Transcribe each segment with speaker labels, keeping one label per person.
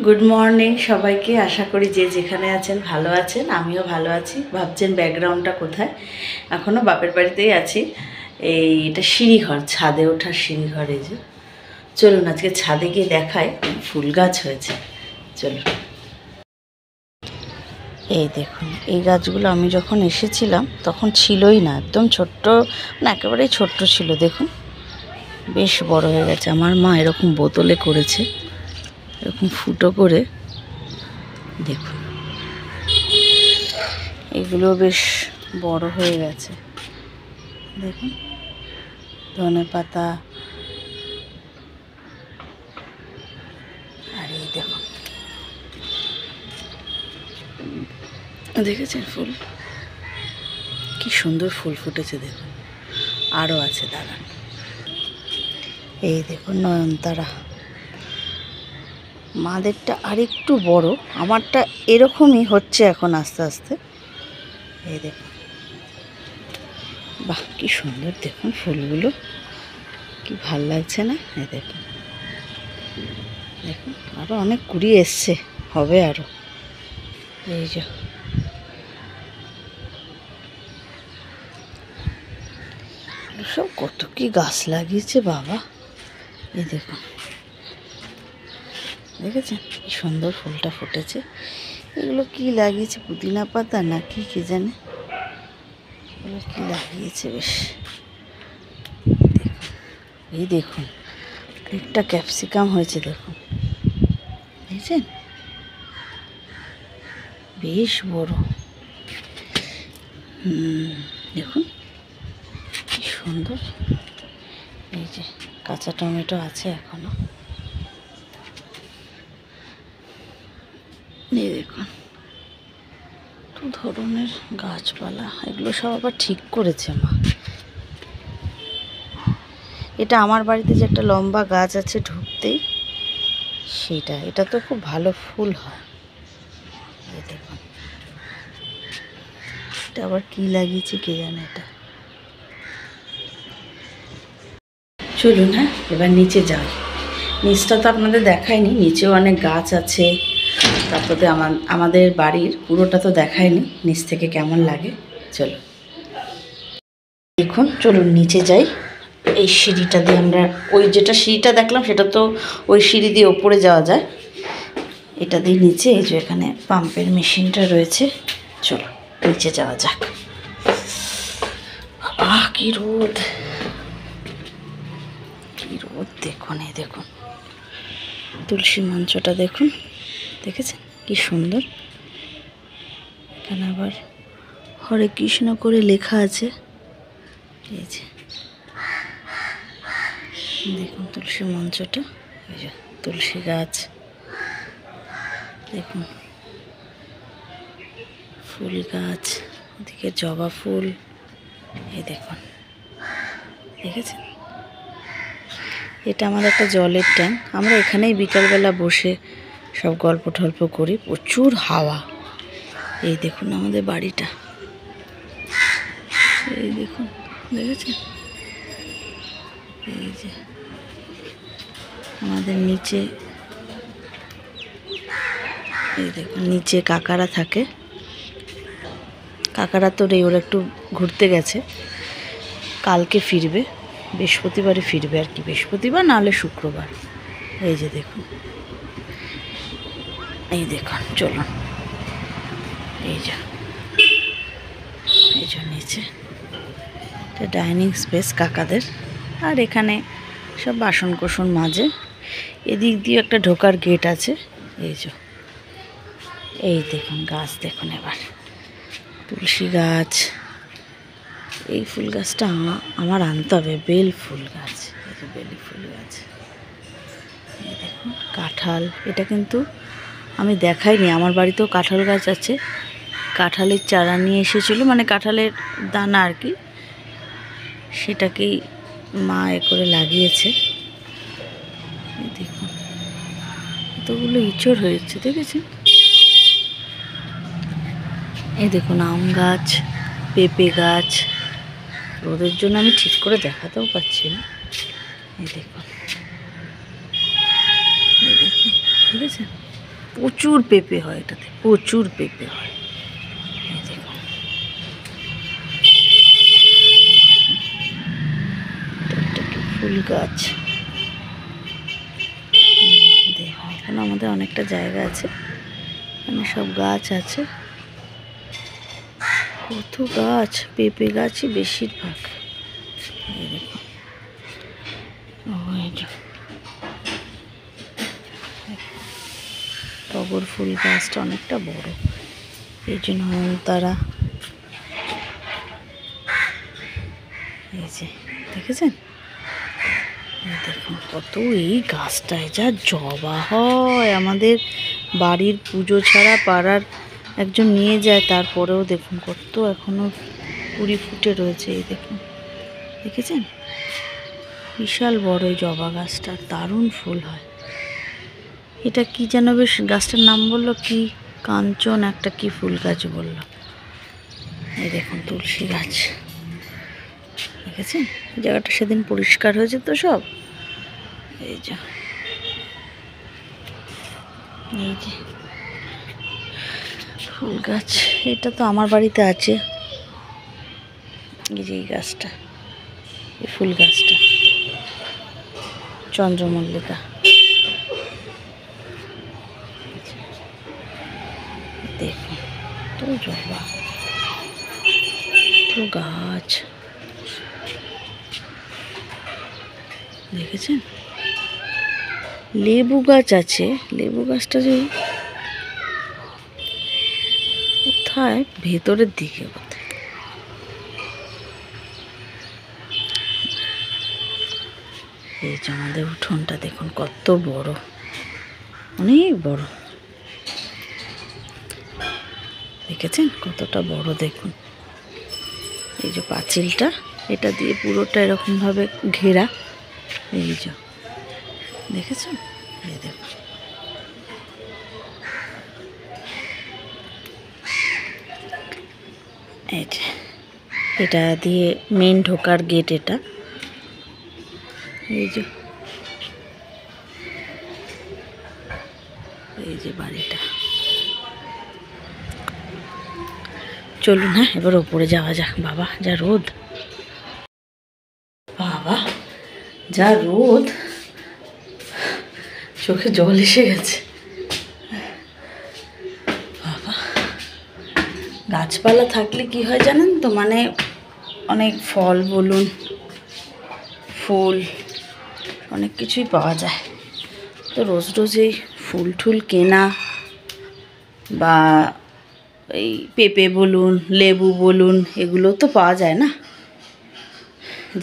Speaker 1: Good morning সবাইকে। আশা করি যে যেখানে আছেন ভালো আছেন, আমিও ভালো আছি। ভাবছেন ব্যাকগ্রাউন্ডটা কোথায়? এখনও বাপের বাড়িতেই আছি। এটা সিঁড়িঘর, ছাদে ওঠার সিঁড়িঘর। এই যে চলুন আজকে ছাদে গিয়ে দেখায় ফুল গাছ হয়েছে। চলুন। এই দেখুন, এই গাছগুলো আমি যখন এসেছিলাম তখন ছিলই না, একদম ছোট্ট, না একেবারেই ছোট্ট ছিল। দেখুন বেশ বড় হয়ে গেছে। আমার মা এরকম বোতলে করেছে, এরকম ফুটো করে। দেখুন এগুলো বেশ বড় হয়ে গেছে। দেখুন ধনে পাতা, আর এই দেখুন, দেখেছেন ফুল কি সুন্দর ফুল ফুটেছে। দেখুন আরও আছে, দাঁড়ান। এই দেখুন নয়নতারা, মাদেরটা আরেকটু বড়, আমারটা এরকমই হচ্ছে এখন আস্তে আস্তে। এই দেখুন, বাহ কি সুন্দর দেখুন ফুলগুলো, কি ভাল লাগছে না? এই দেখুন, দেখুন আরও অনেক কুড়ি এসছে, হবে আরও। এই যে সব কত কি গাছ লাগিয়েছে বাবা। এই দেখুন, দেখেছেন কি সুন্দর ফুলটা ফুটেছে। এগুলো কি লাগিয়েছে, পুদিনা পাতা না কি কে জানে, এগুলো কি লাগিয়েছে বেশ। এই দেখুন একটা ক্যাপসিকাম হয়েছে, দেখুন দেখছেন বেশ বড়। দেখুন কি সুন্দর। এই যে কাঁচা টমেটো আছে এখনো। এই দেখুন কত ধরনের গাছপালা, এগুলো সব আবার ঠিক করেছে মা। এটা আমার বাড়িতে যে একটা লম্বা গাছ আছে ঢুকতেই, সেটা, এটা তো খুব ভালো ফুল হয়। এই দেখুন এটা আবার কি লাগিয়েছে কে জানে এটা। চলুন হ্যাঁ এবার নিচে যাই। নিচটা তো আপনাদের দেখায়নি, নিচেও অনেক গাছ আছে। তারপরে আমাদের বাড়ির পুরোটা তো দেখায়নি, নিচ থেকে কেমন লাগে চলো দেখুন। চলুন নিচে যাই। এই সিঁড়িটা দিয়ে আমরা, ওই যেটা সিঁড়িটা দেখলাম সেটা তো ওই সিঁড়ি দিয়ে ওপরে যাওয়া যায়, এটা দিয়ে নিচে। এই যে এখানে পাম্পের মেশিনটা রয়েছে, চলো নিচে যাওয়া যাক। আহ কি রোদ, কি রোদ দেখুন। এই দেখুন তুলসী মঞ্চটা দেখুন, দেখেছেন কি সুন্দর। এখানে আবার হরে কৃষ্ণ করে লেখা আছে। এই যে দেখুন তুলসী মঞ্চটা, এই যে তুলসী গাছ, দেখুন ফুল গাছ, এদিকে জবা ফুল। এই দেখুন দেখেছেন, এটা আমার একটা জলের ট্যাঙ্ক। আমরা এখানেই বিকালবেলা বসে সব গল্প টল্প করি, প্রচুর হাওয়া। এই দেখুন আমাদের বাড়িটা, এই দেখুন দেখেছেন। এই যে আমাদের নিচে, এই দেখুন নিচে কাকারা থাকে। কাকারা তো রে, ওরা একটু ঘুরতে গেছে, কালকে ফিরবে, বৃহস্পতিবারে ফিরবে আর কি, বৃহস্পতিবার নাহলে শুক্রবার। এই যে দেখুন, এই দেখুন চলুন। এই যে নিচে এটা ডাইনিং স্পেস কাকাদের, আর এখানে সব বাসন কোসন মাজে। এদিক দিয়ে একটা ঢোকার গেট আছে। এই যে এই দেখুন গাছ দেখুন, এবার তুলসী গাছ। এই ফুল গাছটা আমার আনতে হবে, বেল ফুল গাছ। এই যে বেলি ফুল গাছ। এই দেখুন কাঁঠাল, এটা কিন্তু আমি দেখাইনি, আমার বাড়িতেও কাঁঠাল গাছ আছে। কাঁঠালের চারা নিয়ে এসেছিলো, মানে কাঁঠালের দানা আর কি, সেটাকেই মা করে লাগিয়েছে। দেখুন এতগুলো ইঁচড় হয়েছে, দেখেছেন। এই দেখুন আম গাছ, পেঁপে গাছ। রোদের জন্য আমি ঠিক করে দেখাতেও পাচ্ছি না। এই দেখুন, দেখেছেন প্রচুর পেঁপে হয় এটাতে, প্রচুর পেঁপে হয়। এই দেখুন, একটা কি ফুল গাছ। দেখুন এখানে আমাদের অনেকটা জায়গা আছে, এখানে সব গাছ আছে, কত গাছ, পেঁপে গাছই বেশিরভাগ। এই দেখুন, টগর ফুল গাছটা অনেকটা বড়, এই জন্য তারা, এই যে দেখেছেন, দেখুন কত, এই গাছটায় যা জবা হয়, আমাদের বাড়ির পুজো ছাড়া পাড়ার একজন নিয়ে যায়, তারপরেও দেখুন কত এখনো কুড়ি ফুটে রয়েছে। এই দেখুন, দেখেছেন, বিশাল বড় এই জবা গাছটা, দারুণ ফুল হয়। এটা কি যেন বেশ গাছটার নাম বললো, কি কাঞ্চন একটা কি ফুল গাছ বললো। এই দেখুন তুলসী গাছ, দেখেছেন জায়গাটা সেদিন পরিষ্কার হয়েছে তো সব। এই যে, এই যে ফুল গাছ, এটা তো আমার বাড়িতে আছে। এই যে এই গাছটা, এই ফুল গাছটা চন্দ্রমল্লিকা। দেখুন তো জবা, তো গাছ, দেখেছেন, লেবু গাছ আছে, লেবু গাছটা যে কোথায়, ভেতরের দিকে কোথায়। এই যে আমাদের উঠোনটা দেখুন কত বড়, অনেক বড়, দেখেছেন কতটা বড়। দেখুন এই যে পাঁচিলটা, এটা দিয়ে পুরোটা এরকমভাবে ঘেরা। এই যে দেখেছেন, এই দেখুন, এই যে এটা দিয়ে মেন ঢোকার গেট এটা। এই যে, এই যে বাড়িটা। চলুন হ্যাঁ, এবার ওপরে যাওয়া যাক। বাবা যা রোদ, বাবা যা রোদ, চোখে জল এসে গেছে। বাবা, গাছপালা থাকলে কি হয় জানেন তো, মানে অনেক ফল বলুন, ফুল, অনেক কিছুই পাওয়া যায়। তো রোজ রোজ এই ফুল টুল কেনা, বা এই পেঁপে বলুন, লেবু বলুন, এগুলো তো পাওয়া যায় না।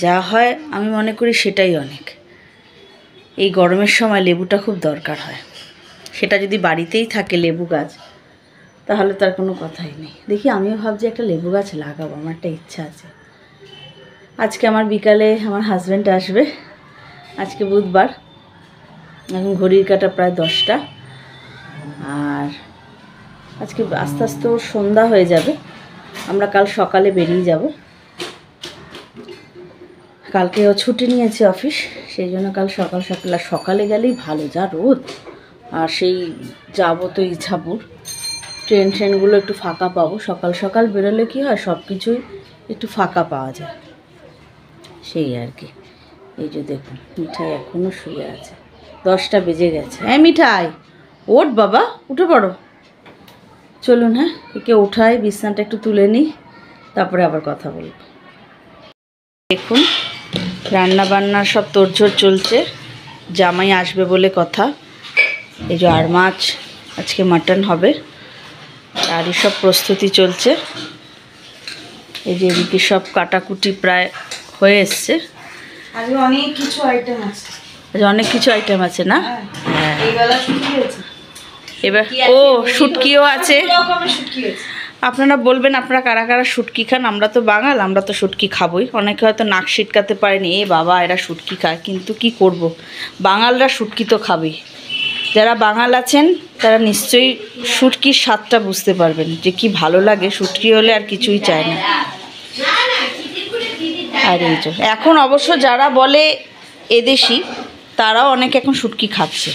Speaker 1: যা হয় আমি মনে করি সেটাই অনেক। এই গরমের সময় লেবুটা খুব দরকার হয়, সেটা যদি বাড়িতেই থাকে লেবু গাছ, তাহলে তার কোনো কথাই নেই। দেখি আমিও ভাবছি একটা লেবু গাছ লাগাবো, আমার একটা ইচ্ছা আছে। আজকে আমার বিকালে আমার হাজব্যান্ড আসবে, আজকে বুধবার, এখন ঘড়ির কাঁটা প্রায় 10টা, আর আজকে আস্তে আস্তে ওর সন্ধ্যা হয়ে যাবে। আমরা কাল সকালে বেরিয়ে যাব, কালকে ও ছুটি নিয়েছে অফিস, সেই জন্য কাল সকাল সকাল, সকালে গেলেই ভালো, যা রোদ। আর সেই যাবো তো ইছাপুর, ট্রেনগুলো একটু ফাঁকা পাবো। সকাল সকাল বেরোলে কি হয়, সব কিছুই একটু ফাঁকা পাওয়া যায়, সেই আর কি। এই যে দেখুন, মিঠাই এখনও শুয়ে আছে, 10টা বেজে গেছে। হ্যাঁ মিঠাই, ওঠ বাবা, উঠে পড়ো। চলুন হ্যাঁ, একে উঠাই, বিছানাটা একটু তুলে নিই, তারপরে আবার কথা বলব। দেখুন রান্না বান্নার সব তোড়জোড় চলছে, জামাই আসবে বলে কথা। এই যে আর মাছ, আজকে মাটন হবে, আর সব প্রস্তুতি চলছে। এই যে এদিকে সব কাটাকুটি প্রায় হয়ে এসছে।
Speaker 2: আজকে অনেক কিছু আইটেম আছে,
Speaker 1: অনেক কিছু আইটেম আছে না?
Speaker 2: হ্যাঁ, এইবেলা শুটকি আছে,
Speaker 1: এবার ও শুটকিও আছে।
Speaker 2: শুটকি আছে।
Speaker 1: আপনারা বলবেন আপনারা কারা কারা শুটকি খান, আমরা তো বাঙাল, আমরা তো শুটকি খাবই। অনেকে হয়তো নাক সিটকাতে পারেনি, এ বাবা এরা শুটকি খায়, কিন্তু কি করব, বাঙালরা শুটকি তো খাবেই। যারা বাঙাল আছেন তারা নিশ্চয়ই শুটকির স্বাদটা বুঝতে পারবেন, যে কি ভালো লাগে, শুটকি হলে আর কিছুই চায় না। আর এই যে এখন অবশ্য যারা বলে এদেশি, তারাও অনেকে এখন শুটকি খাচ্ছে।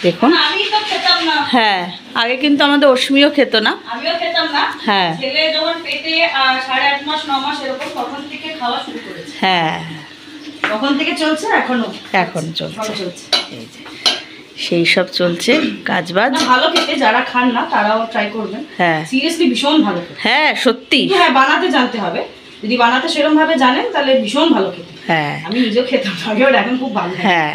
Speaker 1: দেখুন।
Speaker 2: আমি তো খেতাম না।
Speaker 1: হ্যাঁ, আগে কিন্তু আমাদের অশ্মিও খেত না।
Speaker 2: আমিও খেতাম না।
Speaker 1: হ্যাঁ।
Speaker 2: ছেলে যখন পেটে 8.5 মাস 9 মাস এরকম তখন থেকে খাওয়া শুরু করেছে।
Speaker 1: হ্যাঁ,
Speaker 2: তখন থেকে চলছে এখনো।
Speaker 1: এখন চলছে।
Speaker 2: চলছে।
Speaker 1: এই যে সেই সব চলছে কাজবাজ।
Speaker 2: ভালো খেতে, যারা খান না তারাও ট্রাই করবেন।
Speaker 1: হ্যাঁ
Speaker 2: সিরিয়াসলি ভীষণ ভালো খেতে।
Speaker 1: হ্যাঁ সত্যি।
Speaker 2: হ্যাঁ, বানাতে জানতে হবে। যদি বানাতে সেরকম ভাবে জানেন তাহলে ভীষণ ভালো খেতে।
Speaker 1: হ্যাঁ
Speaker 2: আমি নিজেও খেতাম আগে, ওটা এখন খুব ভালো।
Speaker 1: হ্যাঁ,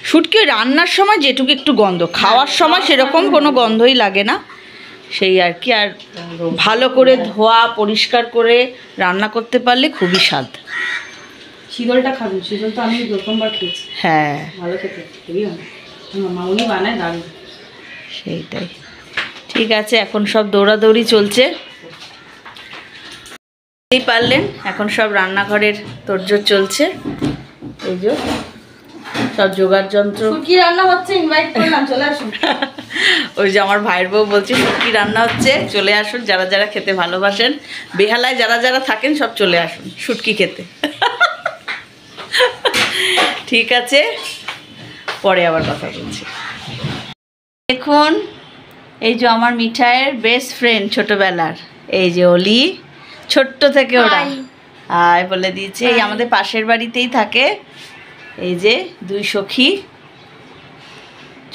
Speaker 1: শুটকি রান্নার সময় যেটুকু একটু গন্ধ, খাওয়ার সময় সেরকম কোনো গন্ধই লাগে না, সেই আর কি। আর ভালো করে ধোয়া পরিষ্কার করে রান্না করতে পারলে খুবই স্বাদ।
Speaker 2: শীতলটা খাবেন, শীতল তো আমি প্রথমবার খেয়েছি।
Speaker 1: হ্যাঁ
Speaker 2: ভালো খেতে, খুবই ভালো। মামুনি বানায় দারুণ।
Speaker 1: সেইটাই। ঠিক আছে, এখন সব দৌড়াদৌড়ি চলছে। এই পারলেন, এখন সব রান্নাঘরের তোড়জোড় চলছে। এই যে সব জোগাড় যন্ত্র।
Speaker 2: কি রান্না হচ্ছে, ইনভাইট করলাম, চলে আসুন।
Speaker 1: ওই যে আমার ভাইয়ের বউ বলছে শুটকি রান্না হচ্ছে, চলে আসুন, যারা যারা খেতে ভালোবাসেন, বেহালায় যারা যারা থাকেন সব চলে আসুন শুটকি খেতে। ঠিক আছে, পরে আবার কথা বলছি। দেখুন, এই যে আমার মিঠাইয়ের বেস্ট ফ্রেন্ড ছোটবেলার, এই যে অলি, ছোট্ট থেকে ওরা হাই বলে দিয়েছে। এই আমাদের পাশের বাড়িতেই থাকে। এই যে দুই সখী,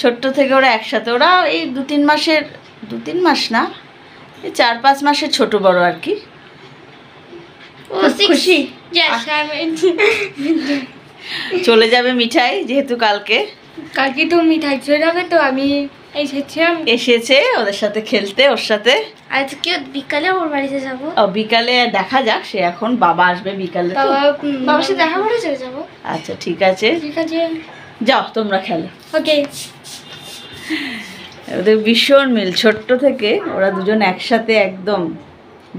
Speaker 1: ছোট্ট থেকে ওরা একসাথে। ওরা এই 2-3 মাসের, 2-3 মাস না, এই 4-5 মাসের ছোট বড় আর কি। খুশি চলে যাবে মিঠাই, যেহেতু কালকে
Speaker 3: তো মিঠাই চলে যাবে, তো আমি
Speaker 1: এসেছে ওদের সাথে খেলতে, ওর সাথে।
Speaker 3: আজকে বিকালে ওর বাড়িতে যাবো।
Speaker 1: ও বিকালে দেখা যাক, সে এখন বাবা আসবে বিকালে তো।
Speaker 3: বাবার সাথে দেখা করে চলে যাবো।
Speaker 1: আচ্ছা ঠিক আছে,
Speaker 3: ঠিক আছে,
Speaker 1: যাও তোমরা খেলো।
Speaker 3: ওকে।
Speaker 1: ওদের ভীষণ মিল, ছোট্ট থেকে ওরা দুজন একসাথে একদম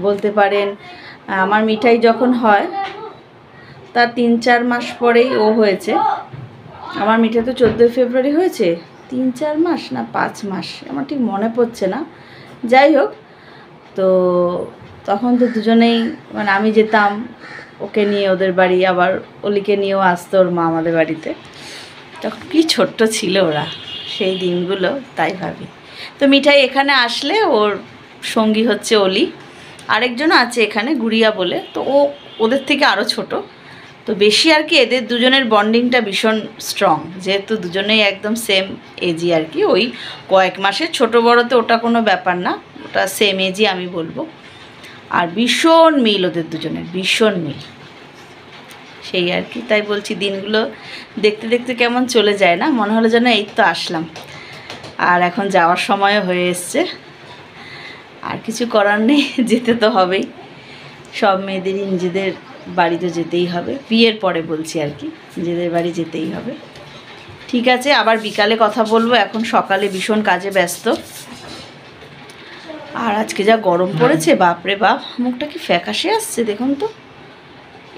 Speaker 1: বলতে পারেন। আমার মিঠাই যখন হয় তার 3-4 মাস পরেই ও হয়েছে। আমার মিঠাই তো 14 ফেব্রুয়ারি হয়েছে, 3-4 মাস না 5 মাস আমার ঠিক মনে পড়ছে না। যাই হোক, তো তখন তো দুজনেই, মানে আমি যেতাম ওকে নিয়ে ওদের বাড়ি, আবার অলিকে নিয়েও আসতো ওর মা আমাদের বাড়িতে। তখন কি ছোট্ট ছিল ওরা, সেই দিনগুলো তাই ভাবি। তো মিঠাই এখানে আসলে ওর সঙ্গী হচ্ছে অলি, আরেকজনও আছে এখানে গুড়িয়া বলে, তো ও ওদের থেকে আরও ছোট। তো বেশি আর কি এদের দুজনের বন্ডিংটা ভীষণ স্ট্রং, যেহেতু দুজনেই একদম সেম এজই আর কি। ওই কয়েক মাসের ছোটো বড়োতে ওটা কোনো ব্যাপার না, ওটা সেম এজই আমি বলবো। আর ভীষণ মিল ওদের দুজনের, ভীষণ মিল, সেই আর কি। তাই বলছি দিনগুলো দেখতে দেখতে কেমন চলে যায় না, মনে হলো যেন এই তো আসলাম। আর এখন যাওয়ার সময়ও হয়ে এসছে, আর কিছু করার নেই, যেতে তো হবেই। সব মেয়েদেরই নিজেদের বাড়িতে যেতেই হবে, বিয়ের পরে বলছি আর কি, নিজেদের বাড়ি যেতেই হবে। ঠিক আছে, আবার বিকালে কথা বলবো, এখন সকালে ভীষণ কাজে ব্যস্ত। আর আজকে যা গরম পড়েছে, বাপরে বাপ, মুখটা কি ফ্যাকাশে আসছে দেখুন তো।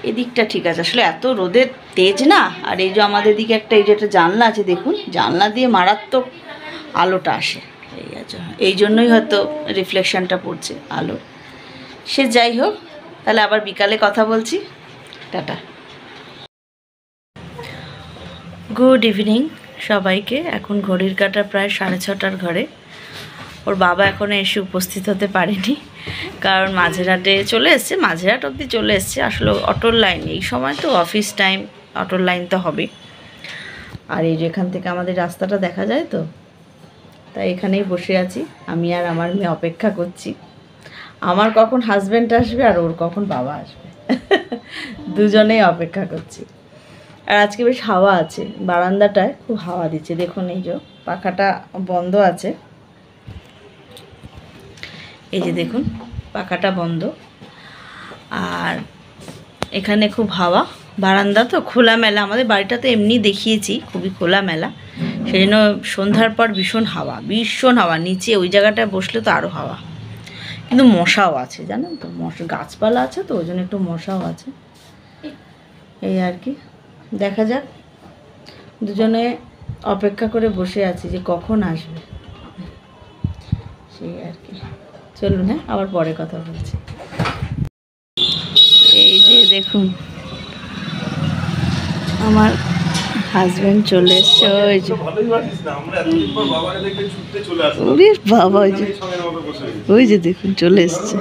Speaker 1: এদিকটা ঠিক আছে, আসলে এত রোদের তেজ না। আর এই যে আমাদের দিকে একটা, এই যে একটা জানলা আছে দেখুন, জানলা দিয়ে মারাত্মক আলোটা আসে, এই আছে, এই জন্যই হয়তো রিফ্লেকশনটা পড়ছে আলো। সে যাই হোক, তাহলে আবার বিকালে কথা বলছি, টাটা। গুড ইভিনিং সবাইকে। এখন ঘড়ির কাঁটা প্রায় 6:30 ঘরে। ওর বাবা এখনও এসে উপস্থিত হতে পারেনি, কারণ মাঝেরহাটে চলে এসছে, মাঝেরহাট অবধি চলে এসছে। আসলে অটোর লাইন, এই সময় তো অফিস টাইম, অটোর লাইন তো হবে। আর এই যে এখান থেকে আমাদের রাস্তাটা দেখা যায় তো, তাই এখানেই বসে আছি আমি আর আমার মেয়ে, অপেক্ষা করছি আমার কখন হাজব্যান্ড আসবে আর ওর কখন বাবা আসবে। দুজনেই অপেক্ষা করছি। আর আজকে বেশ হাওয়া আছে, বারান্দাটায় খুব হাওয়া দিচ্ছে দেখুন। এই যে পাখাটা বন্ধ আছে, এই যে দেখুন পাখাটা বন্ধ। আর এখানে খুব হাওয়া, বারান্দা তো খোলামেলা। আমাদের বাড়িটা তো এমনি দেখিয়েছি খুবই খোলামেলা, সেই জন্য সন্ধ্যার পর ভীষণ হাওয়া, ভীষণ হাওয়া। নিচে ওই জায়গাটায় বসলে তো আরও হাওয়া, কিন্তু মশাও আছে জানেন তো, মশা, গাছপালা আছে তো ওই জন্য একটু মশাও আছে। এই আর কি, দেখা যাক, দুজনে অপেক্ষা করে বসে আছি যে কখন আসবে, সেই আর কি। চলুন, হ্যাঁ আবার পরে কথা বলছি। এই যে দেখুন আমার হাজবেন্ড চলে এসছে, ওই যে
Speaker 4: ভালোই বাড়িস না, আমরা এতদিন পর বাবাকে দেখে ছুটতে চলে আসলাম।
Speaker 1: ওরে বাবা, ওই যে
Speaker 4: সঙ্গে মতো বসে গেছি।
Speaker 1: ওই যে দেখুন চলে এসছে।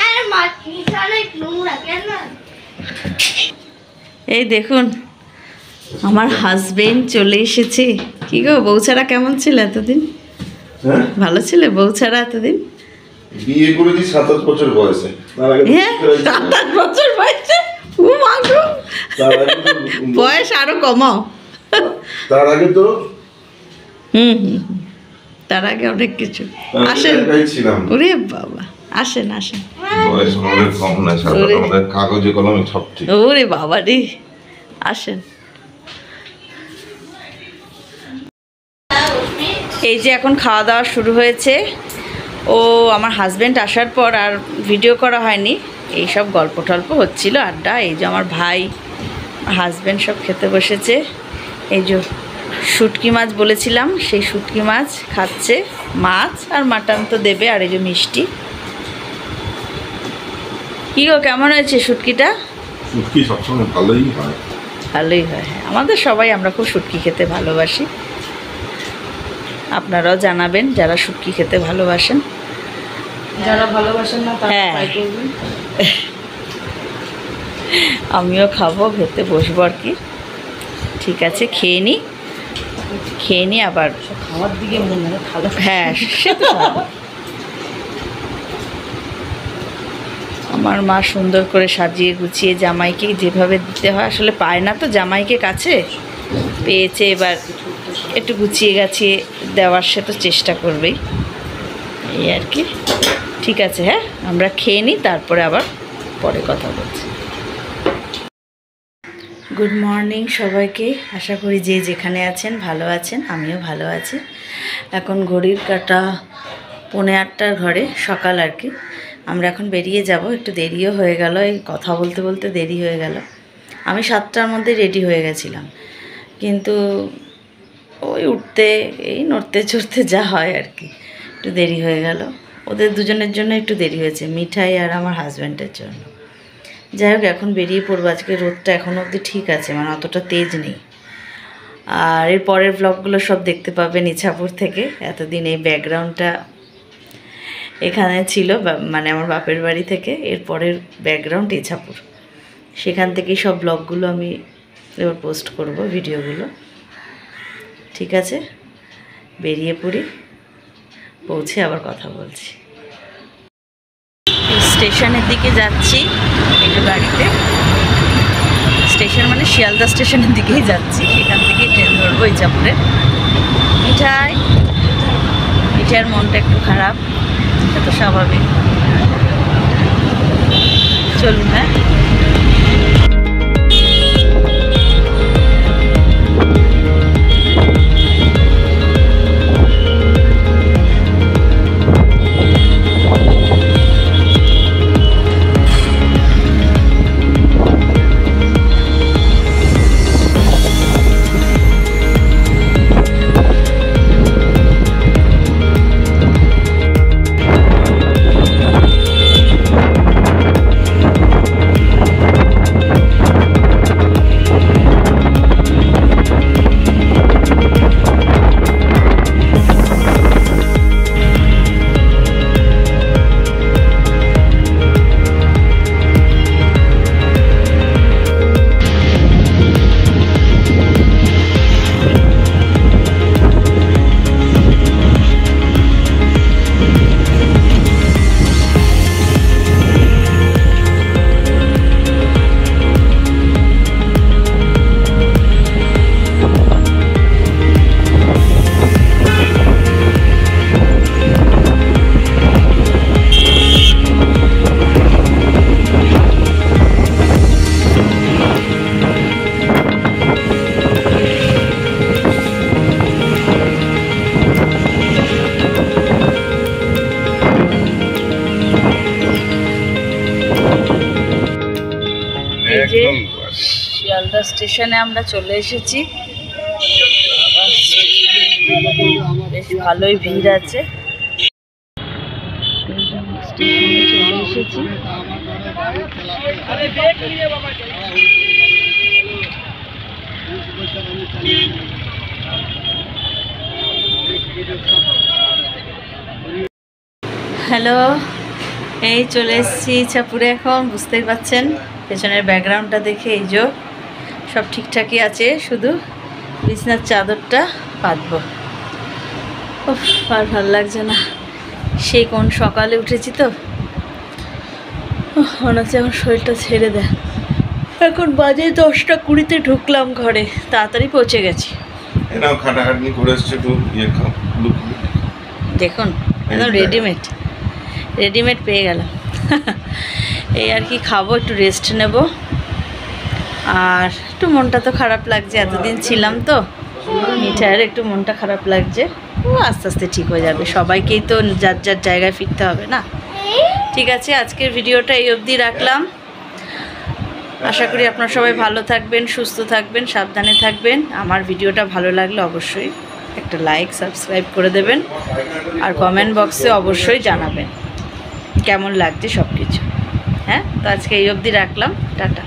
Speaker 3: আরে মাটিটা অনেক নোংরা কেন?
Speaker 1: এই দেখুন আমার হাজবেন্ড চলে এসেছে। কি গো, বউ ছাড়া কেমন ছিল এতদিন?
Speaker 4: হ্যাঁ?
Speaker 1: ভালো ছিল বউ ছাড়া এতদিন?
Speaker 4: বিয়ে করেছি 27 বছর বয়সে। তার আগে তো
Speaker 1: হ্যাঁ,
Speaker 4: ছেড়েছি।
Speaker 1: 7-8 বছর বয়সে? ও মা গো,
Speaker 4: তার আগে তো
Speaker 1: বয়স আরো কমাও।
Speaker 4: তার আগে তো
Speaker 1: হুম হুম হুম। তার আগে অনেক কিছু। আসেন।
Speaker 4: একাই ছিলাম।
Speaker 1: ওরে বাবা, আসেন আসেন।
Speaker 4: বয়স আমাদের কম না,
Speaker 1: ওরে।
Speaker 4: আমাদের কাগজে কলমে সব ঠিক।
Speaker 1: ওরে বাবা রে, আসেন। এই যে এখন খাওয়া দাওয়া শুরু হয়েছে। ও আমার হাজবেন্ড আসার পর আর ভিডিও করা হয়নি, এই সব গল্প টল্প হচ্ছিল, আড্ডা। এই যে আমার ভাই হাজবেন্ড সব খেতে বসেছে। এই যে শুটকি মাছ বলেছিলাম, সেই শুটকি মাছ খাচ্ছে, মাছ আর মাটন তো দেবে, আর এই যে মিষ্টি। কী গো, কেমন হয়েছে শুটকিটা?
Speaker 4: শুটকি সবসময় ভালোই হয়।
Speaker 1: ভালোই হয়, হ্যাঁ। আমাদের সবাই, আমরা খুব শুটকি খেতে ভালোবাসি। আপনারাও জানাবেন যারা শুটকি খেতে ভালোবাসেন।
Speaker 2: যারা ভালোবাসেন না তারা
Speaker 1: হ্যাঁ।
Speaker 2: ট্রাই করবেন।
Speaker 1: আমিও খাবো, খেতে বসবো আর কি। ঠিক আছে, খেয়ে নিই, খেয়ে নিই আবার।
Speaker 2: খাওয়ার দিকে মনে হয় ভালো।
Speaker 1: হ্যাঁ, সে তো স্বাভাবিক। আমার মা সুন্দর করে সাজিয়ে গুছিয়ে জামাইকে যেভাবে দিতে হয়, আসলে পায় না তো জামাইকে কাছে, পেয়েছে, এবার একটু গুছিয়ে গাছিয়ে দেওয়ার সে তো চেষ্টা করবেই, এই আর কি। ঠিক আছে, হ্যাঁ, আমরা খেয়ে নিই, তারপরে আবার পরে কথা বলছি। গুড মর্নিং সবাইকে, আশা করি যে যেখানে আছেন ভালো আছেন, আমিও ভালো আছি। এখন ঘড়ির কাঁটা 7:45 ঘরে, সকাল আর কি। আমরা এখন বেরিয়ে যাব, একটু দেরিও হয়ে গেল, এই কথা বলতে বলতে দেরি হয়ে গেল। আমি 7টার মধ্যে রেডি হয়ে গেছিলাম, কিন্তু ওই উঠতে, এই নড়তে চড়তে যা হয় আর কি, একটু দেরি হয়ে গেল। ওদের দুজনের জন্য একটু দেরি হয়েছে, মিঠাই আর আমার হাজব্যান্ডের জন্য। যাই হোক, এখন বেরিয়ে পড়বো। আজকে রোদটা এখনও অবধি ঠিক আছে, মানে অতটা তেজ নেই। আর এর পরের ব্লগগুলো সব দেখতে পাবেন ইছাপুর থেকে। এতদিন এই ব্যাকগ্রাউন্ডটা এখানে ছিল, মানে আমার বাপের বাড়ি থেকে। এর পরের ব্যাকগ্রাউন্ড ইছাপুর, সেখান থেকেই সব ব্লগগুলো আমি এবার পোস্ট করব, ভিডিওগুলো। ঠিক আছে, বেরিয়ে পড়ি, পৌঁছে আবার কথা বলছি। স্টেশনের দিকে যাচ্ছি একটু গাড়িতে। স্টেশন মানে শিয়ালদা স্টেশনের দিকেই যাচ্ছি, এখান থেকে ট্রেন ধরবো ইছাপুরে। মিঠাইয়ের মনটা একটু খারাপ, এটা তো স্বাভাবিক। চলুন, হ্যাঁ। যে শিয়ালদা স্টেশনে আমরা চলে এসেছি। বেশ ভালোই ভিড় আছে। স্টেশনে চলে এসেছি। হ্যালো, এই চলে এসেছি ইচ্ছাপুরে। এখন বুঝতেই পাচ্ছেন পেছনের ব্যাকগ্রাউন্ডটা দেখে, এই যে সব ঠিকঠাকই আছে, শুধু বিছনার চাদরটা পাতবো। উফ, আর ভালো লাগছে না, সেই কোন সকালে উঠেছি তো, মনে হচ্ছে এখন শরীরটা ছেড়ে দেয়। এখন বাজে 10টা 20-তে ঢুকলাম ঘরে, তাড়াতাড়ি পৌঁছে গেছি।
Speaker 4: এনাও খাটাখাটনি করে এসছে, তো ইয়ে খাও, লুকি।
Speaker 1: দেখুন একদম রেডিমেড পেয়ে গেলাম। এই আর কি, খাবো, একটু রেস্ট নেব। আর একটু মনটা তো খারাপ লাগছে, এতদিন ছিলাম তো মিঠাইয়ের, একটু মনটা খারাপ লাগছে। ও আস্তে আস্তে ঠিক হয়ে যাবে, সবাইকেই তো যার যার জায়গায় ফিরতে হবে না। ঠিক আছে, আজকের ভিডিওটা এই অবধি রাখলাম। আশা করি আপনারা সবাই ভালো থাকবেন, সুস্থ থাকবেন, সাবধানে থাকবেন। আমার ভিডিওটা ভালো লাগলে অবশ্যই একটা লাইক, সাবস্ক্রাইব করে দেবেন। আর কমেন্ট বক্সে অবশ্যই জানাবেন কেমন লাগছে সব কিছু। হ্যাঁ, তো আজকে এই অবধি রাখলাম, টাটা।